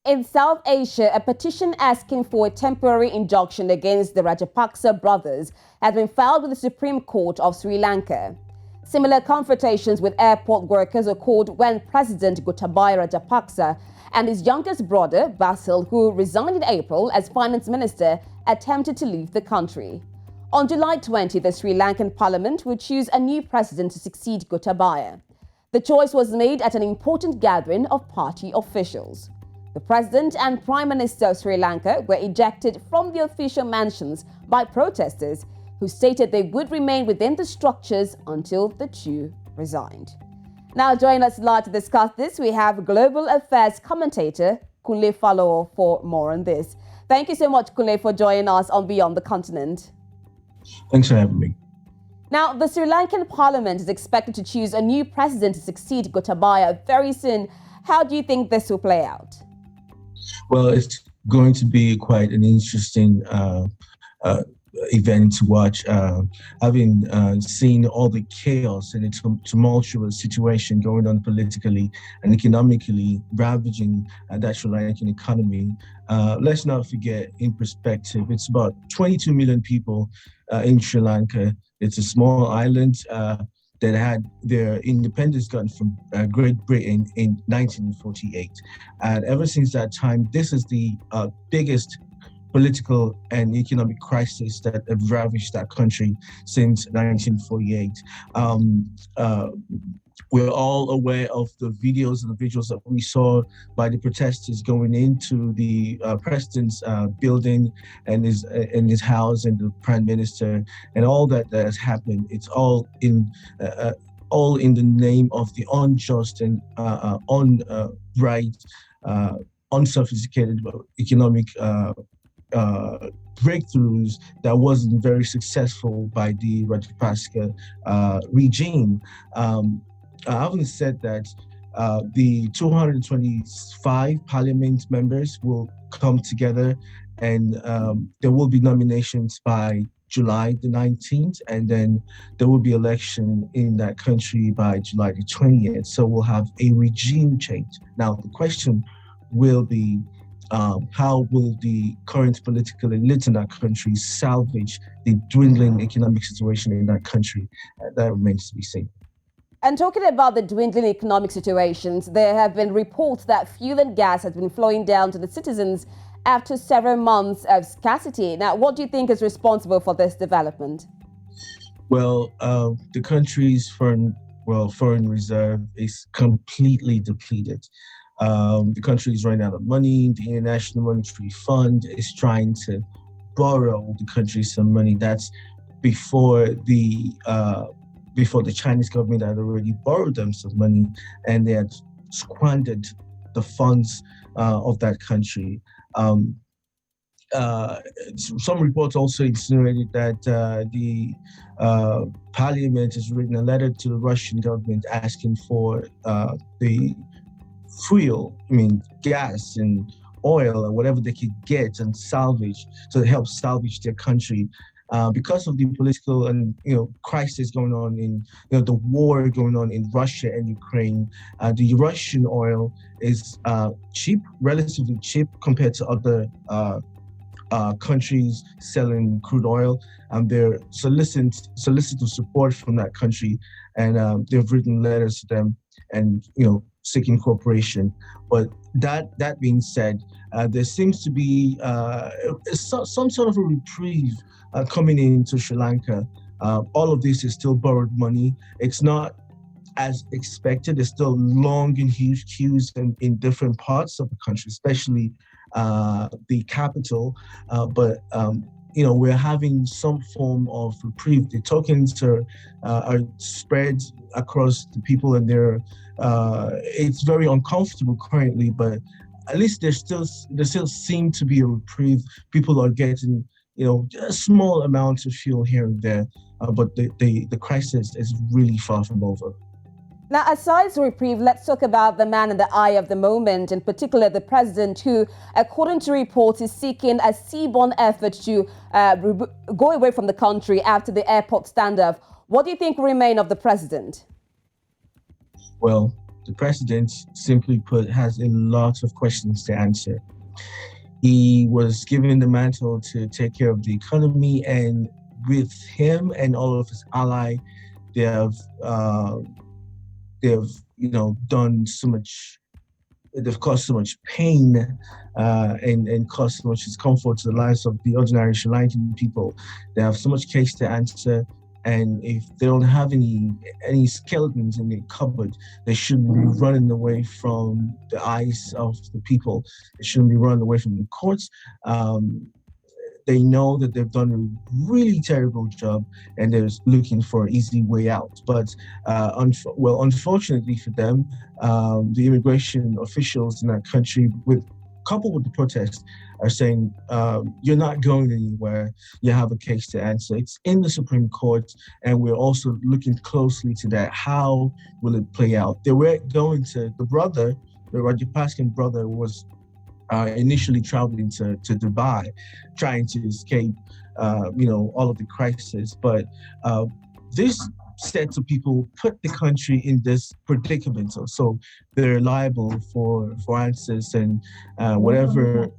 In South Asia, a petition asking for a temporary injunction against the Rajapaksa brothers has been filed with the Supreme Court of Sri Lanka. Similar confrontations with airport workers occurred when President Gotabaya Rajapaksa and his youngest brother, Basil, who resigned in April as finance minister, attempted to leave the country. On July 20, the Sri Lankan parliament will choose a new president to succeed Gotabaya. The choice was made at an important gathering of party officials. The President and Prime Minister of Sri Lanka were ejected from the official mansions by protesters who stated they would remain within the structures until the two resigned. Now joining us live to discuss this, we have Global Affairs Commentator Kunle Falowo for more on this. Thank you so much, Kunle, for joining us on Beyond the Continent. Thanks for having me. Now, the Sri Lankan parliament is expected to choose a new president to succeed Gotabaya very soon. How do you think this will play out? Well, it's going to be quite an interesting event to watch. Having seen all the chaos and the tumultuous situation going on politically and economically ravaging that Sri Lankan economy, let's not forget, in perspective, it's about 22 million people in Sri Lanka. It's a small island that had their independence gotten from Great Britain in 1948. And ever since that time, this is the biggest political and economic crisis that have ravaged that country since 1948. We're all aware of the videos and the visuals that we saw by the protesters going into the president's building and his house and the prime minister and all that has happened. It's all in the name of the unjust and unright, unsophisticated economic breakthroughs that wasn't very successful by the Rajapaksa regime. Having said that, the 225 parliament members will come together and there will be nominations by July the 19th, and then there will be election in that country by July the 20th. So we'll have a regime change. Now, the question will be, how will the current political elite in that country salvage the dwindling economic situation in that country? That remains to be seen. And talking about the dwindling economic situations, there have been reports that fuel and gas has been flowing down to the citizens after several months of scarcity. Now, what do you think is responsible for this development? Well, the country's foreign reserve is completely depleted. The country is running out of money. The International Monetary Fund is trying to borrow the country some money. That's before the Chinese government had already borrowed them some money, and they had squandered the funds of that country. Some reports also insinuated that the parliament has written a letter to the Russian government asking for the fuel, gas and oil or whatever they could get and salvage to help salvage their country. Because of the political and crisis going on in the war going on in Russia and Ukraine, the Russian oil is cheap, relatively cheap compared to other countries selling crude oil. They're soliciting support from that country, and they've written letters to them and seeking cooperation. But that being said, there seems to be some sort of a reprieve coming into Sri Lanka. All of this is still borrowed money. It's not as expected. There's still long and huge queues in different parts of the country, especially the capital. But we're having some form of reprieve. The tokens are spread across the people, and it's very uncomfortable currently. But at least there still seem to be a reprieve. People are getting a small amount of fuel here and there, but the crisis is really far from over. Now, aside from reprieve, let's talk about the man in the eye of the moment, in particular the president, who, according to reports, is seeking a seaborne effort to go away from the country after the airport standoff. What do you think will remain of the president? Well, the president, simply put, has a lot of questions to answer. He was given the mantle to take care of the economy, and with him and all of his allies, they have done so much. They've caused so much pain and caused so much discomfort to the lives of the ordinary Sri Lankan people. They have so much case to answer, and if they don't have any skeletons in their cupboard, they shouldn't be running away from the eyes of the people. They shouldn't be running away from the courts. They know that they've done a really terrible job, and they're looking for an easy way out. But unfortunately for them, the immigration officials in that country, coupled with the protests, are saying, you're not going anywhere. You have a case to answer. It's in the Supreme Court, and we're also looking closely to that. How will it play out? They were going to, the Rajapaksa brother was initially traveling to Dubai, trying to escape, all of the crisis. But this sets of people put the country in this predicament. So they're liable for answers, and whatever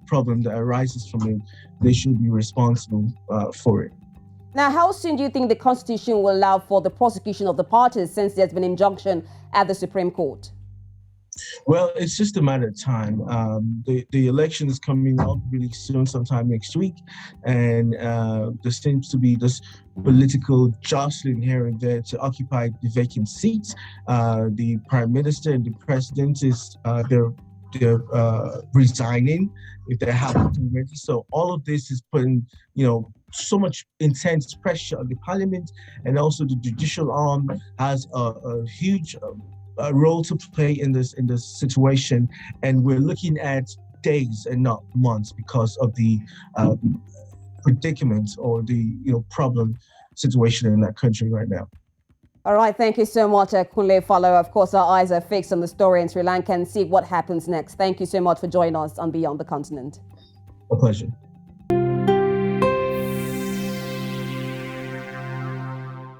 problem that arises from it, they should be responsible for it. Now, how soon do you think the Constitution will allow for the prosecution of the parties, since there's been an injunction at the Supreme Court? Well, it's just a matter of time. The election is coming up really soon, sometime next week, and there seems to be this political jostling here and there to occupy the vacant seats. The Prime Minister and the President they're resigning if they haven't already. So all of this is putting so much intense pressure on the Parliament, and also the judicial arm has a huge role to play in this situation, and we're looking at days and not months because of the predicament or the problem situation in that country right now. All right, thank you so much, Kunle Falowo. Of course, our eyes are fixed on the story in Sri Lanka and see what happens next. Thank you so much for joining us on Beyond the Continent. A pleasure.